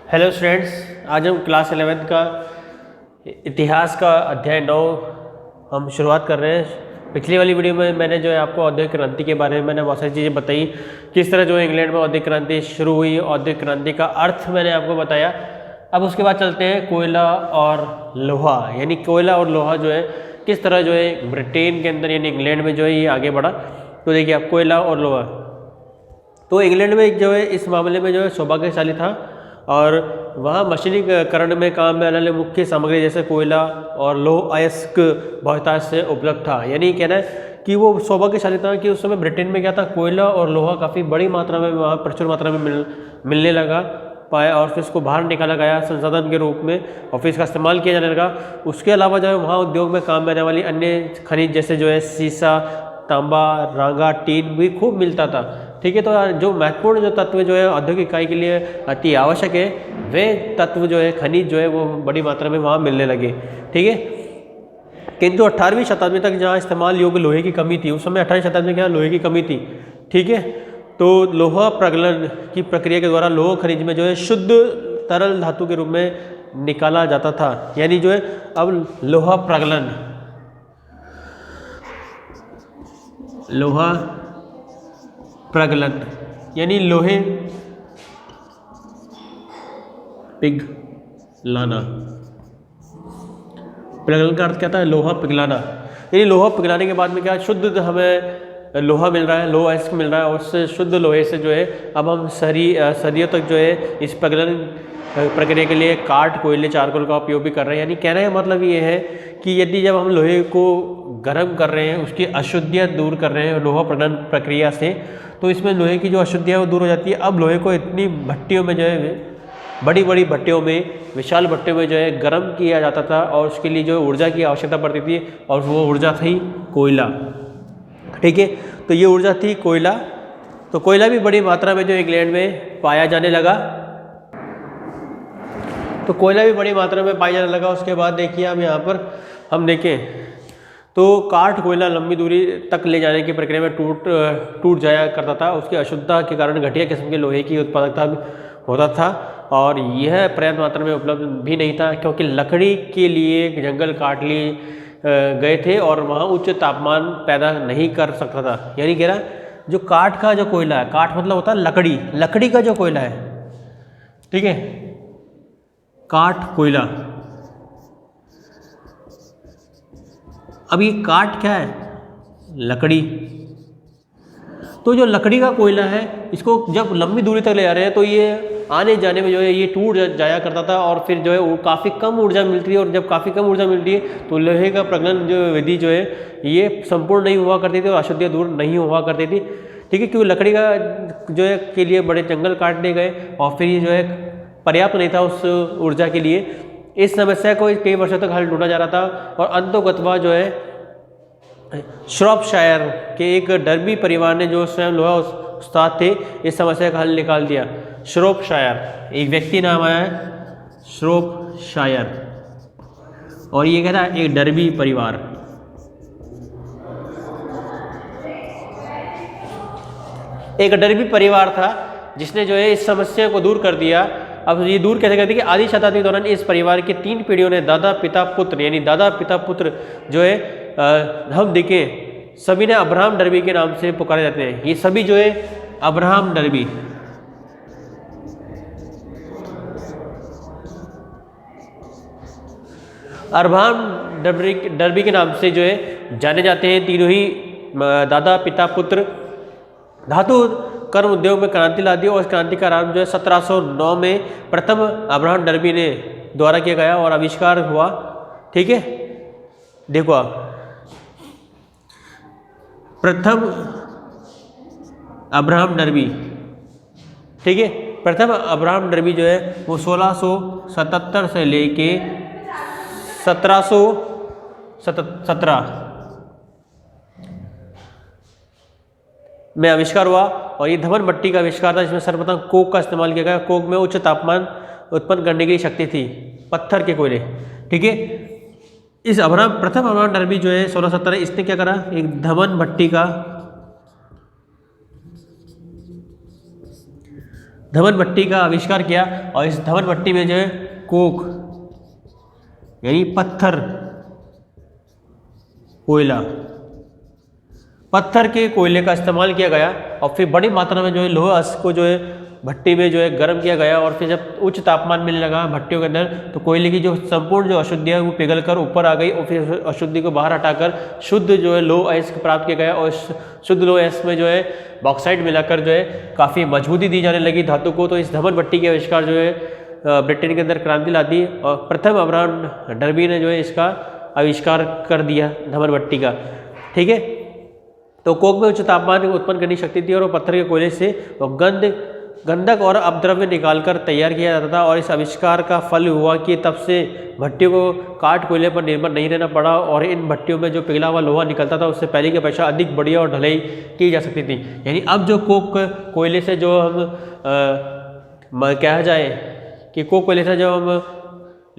Hello students, आज हम class 11th का इतिहास का अध्याय 9 हम शुरुआत कर रहे हैं। पिछली वाली वीडियो में मैंने जो है आपको औद्योगिक क्रांति के बारे में मैंने बहुत सारी चीज़ें बताई, किस तरह जो है इंग्लैंड में औद्योगिक क्रांति शुरू हुई, औद्योगिक क्रांति का अर्थ मैंने आपको बताया। अब उसके बाद चलते हैं कोयला और लोहा, यानी कोयला और लोहा जो है किस तरह जो है ब्रिटेन के अंदर यानी इंग्लैंड में जो है ये आगे बढ़ा। तो देखिए आप, कोयला और लोहा, तो इंग्लैंड में जो है इस मामले में जो है सौभाग्यशाली था और वहाँ मशीनीकरण में काम में आने वाले मुख्य सामग्री जैसे कोयला और लौह अयस्क बहुतायत से उपलब्ध था। यानी कहना है कि वो सौभाग्यशाली था कि उस समय ब्रिटेन में क्या था, कोयला और लोहा काफ़ी बड़ी मात्रा में वहाँ प्रचुर मात्रा में मिलने लगा पाया और फिर उसको बाहर निकाला गया संसाधन के रूप में और फिर इसका इस्तेमाल किया जाने लगा। उसके अलावा जो है वहाँ उद्योग में काम में आने वाली अन्य खनिज जैसे जो है सीसा, तांबा, रांगा, टीन भी खूब मिलता था। ठीक है, तो जो महत्वपूर्ण जो तत्व जो है औद्योगिक इकाई के लिए अति आवश्यक है, वे तत्व जो है खनिज जो है वो बड़ी मात्रा में वहाँ मिलने लगे। ठीक है, किंतु 18वीं शताब्दी तक जहाँ इस्तेमाल योग्य लोहे की कमी थी, उस समय 18वीं शताब्दी में क्या लोहे की कमी थी। ठीक है, तो लोहा प्रगलन की प्रक्रिया के द्वारा लोह खनिज में जो है शुद्ध तरल धातु के रूप में निकाला जाता था। यानी जो है अब लोहा प्रगलन, लोहा प्रगलन यानी लोहे पिघलाना। प्रगलन का अर्थ क्या था, लोहा पिघलाना। यानी लोहा पिघलाने के बाद में क्या शुद्ध हमें लोहा मिल रहा है, लोहा अयस्क मिल रहा है और उससे शुद्ध लोहे से जो है अब हम सदियों तक जो है इस प्रगलन प्रक्रिया के लिए काठ, कोयले, चारकोल का उपयोग भी कर रहे हैं। यानी कहने का मतलब ये है कि यदि जब हम लोहे को गर्म कर रहे हैं, उसकी अशुद्धियाँ दूर कर रहे हैं लोहा प्रगलन प्रक्रिया से, तो इसमें लोहे की जो अशुद्धियाँ वो दूर हो जाती है। अब लोहे को इतनी भट्टियों में जो है, बड़ी बड़ी भट्टियों में, विशाल भट्टियों में जो है गर्म किया जाता था और उसके लिए जो ऊर्जा की आवश्यकता पड़ती थी और वो ऊर्जा थी कोयला। ठीक है, तो ये ऊर्जा थी कोयला। तो कोयला भी बड़ी मात्रा में जो इंग्लैंड में पाया जाने लगा, तो कोयला भी बड़ी मात्रा में पाया जाने लगा। उसके बाद देखिए हम यहाँ पर हम देखें तो काठ कोयला लंबी दूरी तक ले जाने की प्रक्रिया में टूट जाया करता था। उसकी अशुद्धता के कारण घटिया किस्म के लोहे की उत्पादकता होता था और यह पर्याप्त मात्रा में उपलब्ध भी नहीं था, क्योंकि लकड़ी के लिए जंगल काट लिए गए थे और वहाँ उच्च तापमान पैदा नहीं कर सकता था। यानी कह रहा जो काठ का जो कोयला है, काठ मतलब होता है लकड़ी, लकड़ी का जो कोयला है, ठीक है, काठ कोयला। अब ये काठ क्या है, लकड़ी। तो जो लकड़ी का कोयला है, इसको जब लंबी दूरी तक ले जा रहे हैं तो ये आने जाने में जो है ये टूट जाया करता था और फिर जो है वो काफ़ी कम ऊर्जा मिलती है और जब काफ़ी कम ऊर्जा मिलती है तो लोहे का प्रगलन जो विधि जो है ये संपूर्ण नहीं हुआ करती थी और अशुद्धियाँ दूर नहीं हुआ करती थी। ठीक है, क्योंकि लकड़ी का जो है के लिए बड़े जंगल काट दिए गए और फिर ये जो है पर्याप्त नहीं था उस ऊर्जा के लिए। इस समस्या को कई वर्षों तक हल ढूंढा जा रहा था और अंतोगत्वा जो है श्रॉपशायर के एक डर्बी परिवार ने, जो स्वयं लोहा उस्ताद थे, इस समस्या का हल निकाल दिया। श्रॉपशायर, एक व्यक्ति नाम आया है श्रॉपशायर, और ये कहता है एक डर्बी परिवार। एक डर्बी परिवार था जिसने जो है इस समस्या को दूर कर दिया। अब ये दूर कैसे कर दी कि आधी शताब्दी के दौरान इस परिवार के 3 पीढ़ियों ने दादा पिता पुत्र, यानी दादा पिता पुत्र जो है हम देखें सभी ने अब्राहम डर्बी के नाम से पुकारे जाते हैं। ये सभी जो है अब्राहम डर्बी, अब्राहम डर्बी के नाम से जो है जाने जाते हैं। तीनों ही दादा पिता पुत्र धातु कर्म उद्योग में क्रांति ला दी और इस क्रांति का आरंभ जो है 1709 में प्रथम अब्राहम डर्बी ने द्वारा किया गया और आविष्कार हुआ। ठीक है, देखो आप, प्रथम अब्राहम डर्बी, ठीक है, प्रथम अब्राहम डर्बी जो है वो 1677 से लेके 1717 में आविष्कार हुआ और ये धमन भट्टी का आविष्कार था, जिसमें सर्वप्रथम कोक का इस्तेमाल किया गया। कोक में उच्च तापमान उत्पन्न करने की शक्ति थी, पत्थर के कोयले। ठीक है, इस प्रथम अब्राहम डर्बी जो है 1617, इसने क्या करा, एक धमन भट्टी का धमन भट्टी का आविष्कार किया और इस धमन भट्टी में जो है कोक यानी पत्थर कोयला, पत्थर के कोयले का इस्तेमाल किया गया और फिर बड़ी मात्रा में जो है लोहा को जो है भट्टी में जो है गर्म किया गया और फिर जब उच्च तापमान मिलने लगा भट्टियों के अंदर तो कोयले की जो संपूर्ण जो अशुद्धियाँ है वो पिघल कर ऊपर आ गई और फिर अशुद्धि को बाहर हटाकर शुद्ध जो है लो अयस्क प्राप्त किया गया और शुद्ध लो अयस्क में जो है बॉक्साइट मिलाकर जो है काफ़ी मजबूती दी जाने लगी धातु को। तो इस धमन भट्टी के आविष्कार जो है ब्रिटेन के अंदर क्रांति ला दी और प्रथम अब्राहम डर्बी ने जो है इसका आविष्कार कर दिया धमन भट्टी का। ठीक है, तो कोक में उच्च तापमान उत्पन्न करने की शक्ति थी और वो पत्थर के कोयले से गंधक और अपद्रव्य निकालकर तैयार किया जाता था और इस आविष्कार का फल हुआ कि तब से भट्टियों को काठ कोयले पर निर्भर नहीं रहना पड़ा और इन भट्टियों में जो पिघला हुआ लोहा निकलता था उससे पहले की अपेक्षा अधिक बढ़िया और ढलाई की जा सकती थी। यानी अब जो कोक कोयले से जो हम कहा जाए कि कोक कोयले से जब हम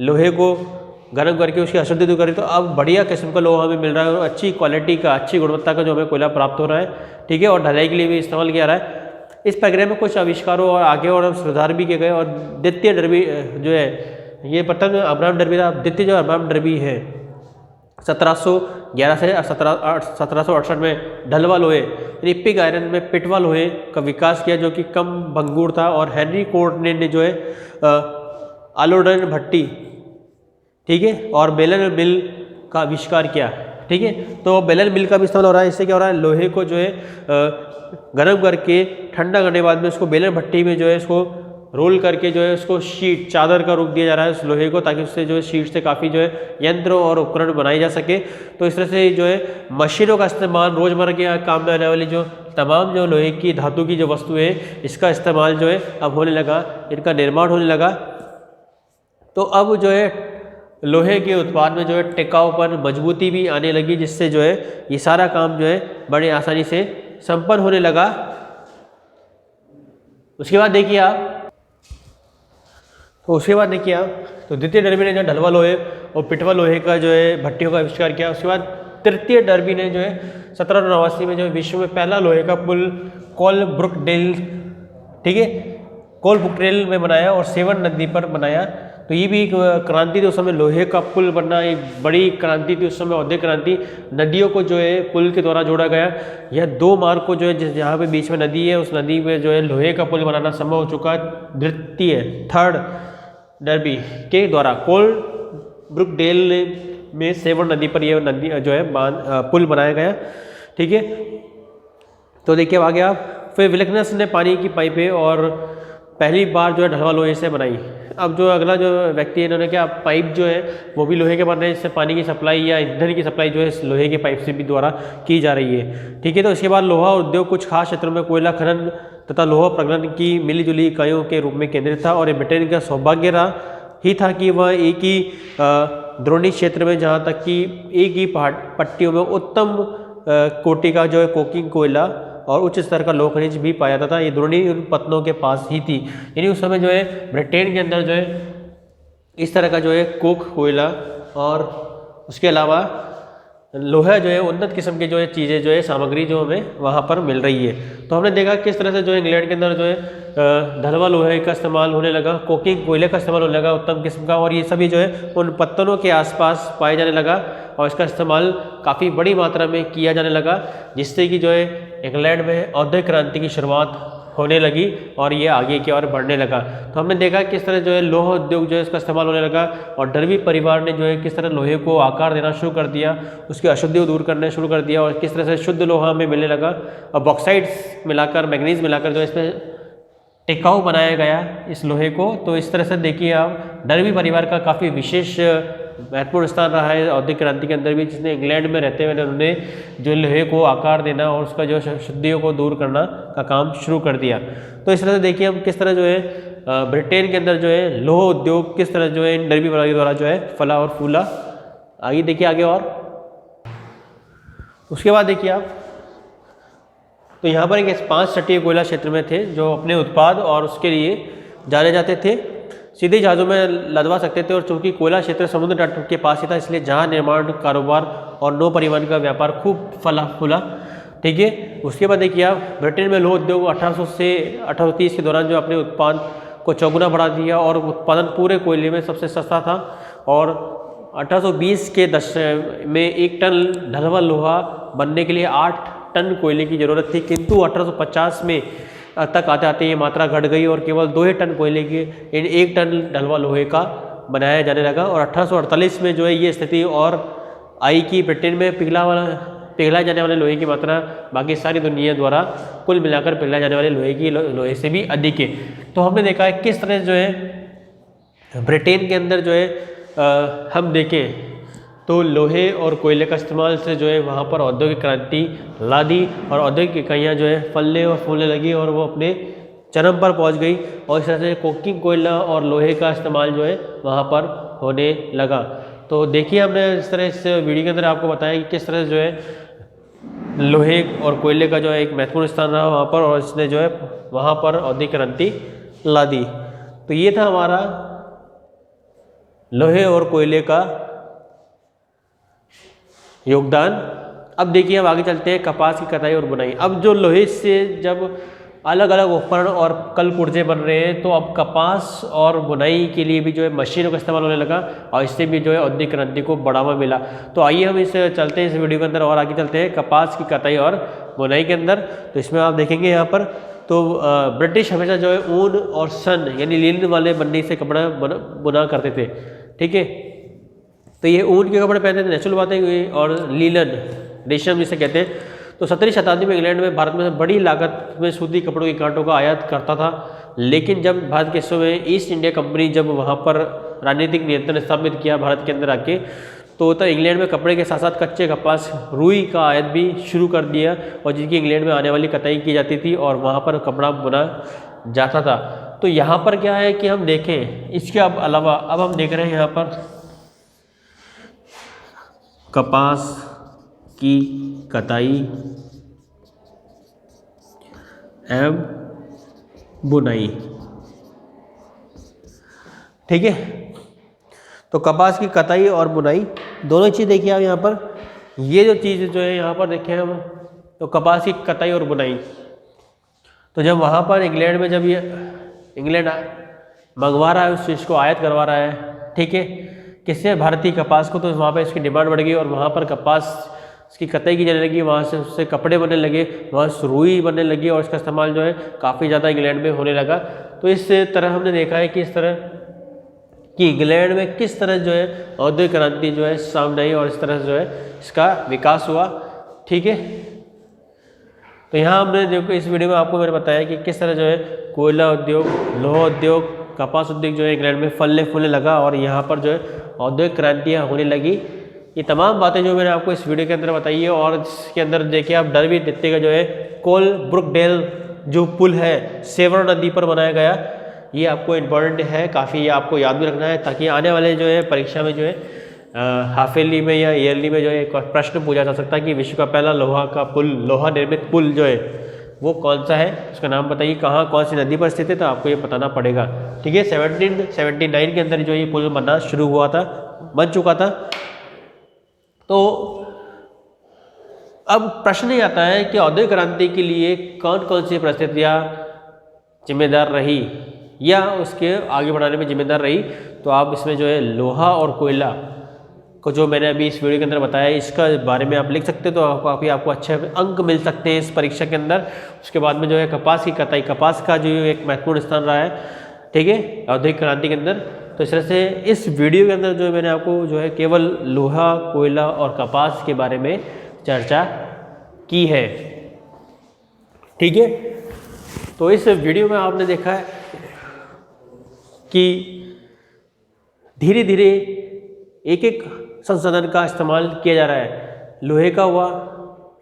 लोहे को गर्म करके उसकी अशुद्धि दूर करें तो अब बढ़िया किस्म का लोहा हमें मिल रहा है और अच्छी क्वालिटी का अच्छी गुणवत्ता का जो हमें कोयला प्राप्त हो रहा है। ठीक है, और ढलाई के लिए भी इस्तेमाल किया रहा है। इस प्रक्रिया में कुछ आविष्कारों और आगे और सुधार भी किए गए और द्वितीय डर्बी जो है ये प्रथम अब्राहम डर्बी था। द्वितीय जो अब्राहम डर्बी है 1711 से 1768 में ढलवा लोहे पिग आयरन में पिटवा लोहे का विकास किया जो कि कम भंगुर था और हेनरी कोर्टने ने जो है आलोडन भट्टी, ठीक है, और बेलन मिल का आविष्कार किया। ठीक है, तो बेलन मिल का भी इस्तेमाल हो रहा है। इससे क्या हो रहा है, लोहे को जो है गर्म करके ठंडा करने के बाद में उसको बेलन भट्टी में जो है इसको रोल करके जो है उसको शीट चादर का रूप दिया जा रहा है उस लोहे को, ताकि उससे जो है शीट से काफ़ी जो है यंत्र और उपकरण बनाए जा सके। तो इस तरह से जो है मशीनों का इस्तेमाल रोज़मर्रा के काम में आने वाली जो तमाम जो लोहे की धातु की जो वस्तु है इसका इस्तेमाल जो है अब होने लगा, इनका निर्माण होने लगा। तो अब जो है लोहे के उत्पाद में जो है टिकाऊपन मजबूती भी आने लगी, जिससे जो है ये सारा काम जो है बड़ी आसानी से संपन्न होने लगा। उसके बाद देखिए आप तो द्वितीय डर्बी ने जो ढलवा लोहे और पिटवा लोहे का जो है भट्टियों का आविष्कार किया। उसके बाद तृतीय डर्बी ने जो है 1789 में जो है विश्व में पहला लोहे का पुल कोलब्रुकडेल, ठीक है, कोलब्रुकडेल में बनाया और सेवन नदी पर बनाया। तो ये भी एक क्रांति थी उस समय, लोहे का पुल बनना एक बड़ी क्रांति थी उस समय, औद्योगिक क्रांति। नदियों को जो है पुल के द्वारा जोड़ा गया। यह दो मार्ग को जो है जहाँ पे बीच में नदी है उस नदी में जो है लोहे का पुल बनाना संभव हो चुका है थर्ड डर्बी के द्वारा। कोलब्रुकडेल में सेवन नदी पर यह नदी जो है पुल बनाया गया। ठीक है, तो देखिए अब आगे आप फिर विल्किंसन ने पानी की पाइपें और पहली बार जो है ढलवा लोहे से बनाई। अब जो अगला जो व्यक्ति है इन्होंने क्या पाइप जो है वो भी लोहे के बन रहे हैं, जिससे पानी की सप्लाई या ईंधन की सप्लाई जो है इस लोहे के पाइप से भी द्वारा की जा रही है। ठीक है, तो इसके बाद लोहा उद्योग कुछ खास क्षेत्रों में कोयला खनन तथा लोहा प्रगलन की मिलीजुली इकाइयों के रूप में केंद्रित था और ये ब्रिटेन का सौभाग्य ही था कि वह एक ही द्रोणी क्षेत्र में, जहाँ तक कि एक ही पट्टियों में उत्तम कोटि का जो है कोकिंग कोयला और उच्च स्तर का लोह खनिज भी पाया जाता था। ये द्रोणी उन पत्तनों के पास ही थी। यानी उस समय जो है ब्रिटेन के अंदर जो है इस तरह का जो है कोक कोयला और उसके अलावा लोहा जो है उन्नत किस्म के जो है चीज़ें जो है सामग्री जो हमें वहाँ पर मिल रही है। तो हमने देखा किस तरह से जो है इंग्लैंड के अंदर जो है ढलवा लोहे का इस्तेमाल होने लगा, कोकिंग कोयले का इस्तेमाल होने लगा उत्तम किस्म का, और ये सभी जो है उन पत्तनों के आसपास पाए जाने लगा और इसका इस्तेमाल काफ़ी बड़ी मात्रा में किया जाने लगा, जिससे कि जो है इंग्लैंड में औद्योगिक क्रांति की शुरुआत होने लगी और ये आगे की ओर बढ़ने लगा। तो हमने देखा किस तरह जो है लोह उद्योग जो है इसका इस्तेमाल होने लगा और डर्बी परिवार ने जो है किस तरह लोहे को आकार देना शुरू कर दिया, उसकी अशुद्धि को दूर करना शुरू कर दिया और किस तरह से शुद्ध लोहा में मिलने लगा और बॉक्साइड्स मिलाकर मैग्नीज मिलाकर जो इसमें टिकाऊ बनाया गया इस लोहे को। तो इस तरह से देखिए आप डर्बी परिवार का काफ़ी विशेष महत्वपूर्ण स्थान रहा है औद्योगिक क्रांति के अंदर भी, जिसने इंग्लैंड में रहते हुए उन्होंने जो लोहे को आकार देना और उसका जो शुद्धियों को दूर करना का काम शुरू कर दिया। तो इस तरह से देखिए हम किस तरह जो है ब्रिटेन के अंदर जो है लोह उद्योग किस तरह जो है इन डर्बी परिवार के द्वारा जो है फला और फूला। आगे देखिए आगे और उसके बाद देखिए आप तो यहाँ पर एक 5 तटीय कोयला क्षेत्र में थे जो अपने उत्पाद और उसके लिए जाने जाते थे, सीधे जहाज़ों में लदवा सकते थे और चूंकि कोयला क्षेत्र समुद्र तट के पास ही था इसलिए जहाज निर्माण कारोबार और नौ परिवहन का व्यापार खूब फला फूला। ठीक है। उसके बाद देखिए आप ब्रिटेन में लोह उद्योग 1800 से 1830 के दौरान जो अपने उत्पाद को चौगुना बढ़ा दिया और उत्पादन पूरे कोयले में सबसे सस्ता था। और 1820 के दशक में 1 टन ढलवा लोहा बनने के लिए 8 टन कोयले की ज़रूरत थी, किंतु 1850 में तक आते आते ये मात्रा घट गई और केवल 2 ही टन कोयले के 1 टन ढलवा लोहे का बनाया जाने लगा। और 1848 में जो है ये स्थिति और आई कि ब्रिटेन में पिघलाए जाने वाले लोहे की मात्रा बाकी सारी दुनिया द्वारा कुल मिलाकर पिघलाए जाने वाले लोहे से भी अधिक है। तो हमने देखा है किस तरह जो है ब्रिटेन के अंदर जो है हम देखें तो लोहे और कोयले का इस्तेमाल से जो है वहाँ पर औद्योगिक क्रांति ला दी और औद्योगिक इकाइयाँ जो है फलने और फूलने लगी और वो अपने चरम पर पहुँच गई। और इस तरह से कोकिंग कोयला और लोहे का इस्तेमाल जो है वहाँ पर होने लगा। तो देखिए हमने इस तरह इस वीडियो के अंदर आपको बताया कि किस तरह जो है लोहे और कोयले का जो है एक महत्वपूर्ण स्थान रहा वहाँ पर और इसने जो है वहाँ पर औद्योगिक क्रांति ला दी। तो ये था हमारा लोहे और कोयले का योगदान। अब देखिए अब आगे चलते हैं कपास की कटाई और बुनाई। अब जो लोहे से जब अलग अलग उपकरण और कल पुर्जे बन रहे हैं तो अब कपास और बुनाई के लिए भी जो है मशीनों का इस्तेमाल होने लगा और इससे भी जो है औद्योगिक क्रांति को बढ़ावा मिला। तो आइए हम इस चलते हैं इस वीडियो के अंदर और आगे चलते हैं कपास की कटाई और बुनाई के अंदर। तो इसमें आप देखेंगे यहाँ पर तो ब्रिटिश हमेशा जो है ऊन और सन यानी लीलन वाले बनने से कपड़ा बुना करते थे, ठीक है। तो ये ऊन के कपड़े पहनते थे, नेचुरल बात है, और लीलन रेशम जिसे कहते हैं। तो 17वीं शताब्दी में इंग्लैंड में भारत में बड़ी लागत में सूती कपड़ों की कांटों का आयात करता था। लेकिन जब भारत के हिस्सों में ईस्ट इंडिया कंपनी जब वहाँ पर राजनीतिक नियंत्रण स्थापित किया भारत के अंदर आके, तो इंग्लैंड में कपड़े के साथ साथ कच्चे कपास रुई का आयात भी शुरू कर दिया और जिनकी इंग्लैंड में आने वाली कटाई की जाती थी और वहाँ पर कपड़ा बुना जाता था। तो यहाँ पर क्या है कि हम देखें इसके अलावा अब हम देख रहे हैं यहाँ पर कपास की कटाई एवं बुनाई, ठीक है। तो कपास की कटाई और बुनाई दोनों चीज़ देखिए आप यहाँ पर। ये जो चीज़ जो है यहाँ पर देखें हम तो कपास की कटाई और बुनाई, तो जब वहाँ पर इंग्लैंड में जब ये इंग्लैंड मंगवा रहा है उस चीज़ को आयात करवा रहा है, ठीक है, किससे, भारतीय कपास को, तो वहाँ पर इसकी डिमांड बढ़ गई और वहाँ पर कपास इसकी कटाई की जाने लगी, वहाँ से उससे कपड़े बनने लगे, वहाँ से रुई बनने लगी और इसका इस्तेमाल जो है काफ़ी ज़्यादा इंग्लैंड में होने लगा। तो इस तरह हमने देखा है कि इस तरह कि इंग्लैंड में किस तरह जो है औद्योगिक क्रांति जो है सामने आई और इस तरह जो है इसका विकास हुआ, ठीक है। तो यहाँ हमने देखो इस वीडियो में आपको मैंने बताया कि किस तरह जो है कोयला उद्योग, लोहा उद्योग, कपास उद्योग जो है इंग्लैंड में फलने फूलने लगा और यहाँ पर जो है औद्योगिक क्रांतियाँ होने लगी। ये तमाम बातें जो मैंने आपको इस वीडियो के अंदर बताई है और इसके अंदर देखिए आप डर भी देखते जो है कोलब्रुकडेल जो पुल है सेवर नदी पर बनाया गया, ये आपको इम्पोर्टेंट है काफ़ी, ये आपको याद भी रखना है ताकि आने वाले जो है परीक्षा में जो है हाफ ईयरली में या ईयरली में जो है एक प्रश्न पूछा जा सकता है कि विश्व का पहला लोहा निर्मित पुल जो है वो कौन सा है, उसका नाम बताइए, कहाँ कौन सी नदी पर स्थित है, तो आपको ये बताना पड़ेगा, ठीक है। 1779 के अंदर जो ये पुल बनना शुरू हुआ था, बन चुका था। तो अब प्रश्न ये आता है कि औद्योगिक क्रांति के लिए कौन कौन सी परिस्थितियाँ जिम्मेदार रही या उसके आगे बढ़ाने में जिम्मेदार रही। तो आप इसमें जो है लोहा और कोयला को जो मैंने अभी इस वीडियो के अंदर बताया इसका बारे में आप लिख सकते हो, तो आपको अच्छे अंक मिल सकते हैं इस परीक्षा के अंदर। उसके बाद में जो है कपास की कटाई, कपास का जो एक महत्वपूर्ण स्थान रहा है, ठीक है, औद्योगिक क्रांति के अंदर। तो इस तरह से इस वीडियो के अंदर जो मैंने आपको जो है केवल लोहा, कोयला और कपास के बारे में चर्चा की है, ठीक है। तो इस वीडियो में आपने देखा है कि धीरे धीरे एक एक संसाधन का इस्तेमाल किया जा रहा है, लोहे का हुआ,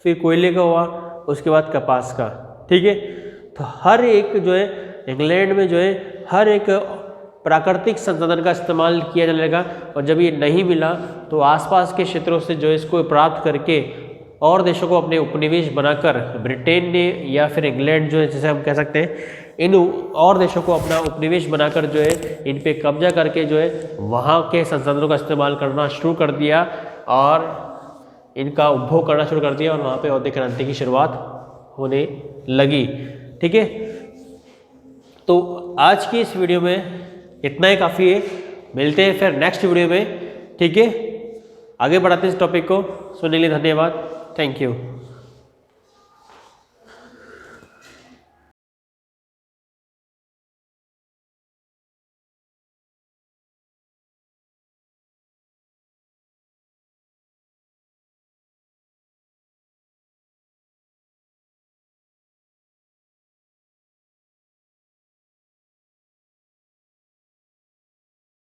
फिर कोयले का हुआ, उसके बाद कपास का, ठीक है। तो हर एक जो है इंग्लैंड में जो है हर एक प्राकृतिक संसाधन का इस्तेमाल किया जाने लगा और जब ये नहीं मिला तो आसपास के क्षेत्रों से जो इसको प्राप्त करके और देशों को अपने उपनिवेश बनाकर ब्रिटेन ने या फिर इंग्लैंड जो है जैसे हम कह सकते हैं इन और देशों को अपना उपनिवेश बनाकर जो है इन पे कब्जा करके जो है वहाँ के संसाधनों का इस्तेमाल करना शुरू कर दिया और इनका उपभोग करना शुरू कर दिया और वहाँ पे औद्योगिक क्रांति की शुरुआत होने लगी। ठीक है, तो आज की इस वीडियो में इतना ही काफ़ी है। मिलते हैं फिर नेक्स्ट वीडियो में। ठीक है, आगे बढ़ाते हैं इस टॉपिक को। सुनने के लिए धन्यवाद। Thank you.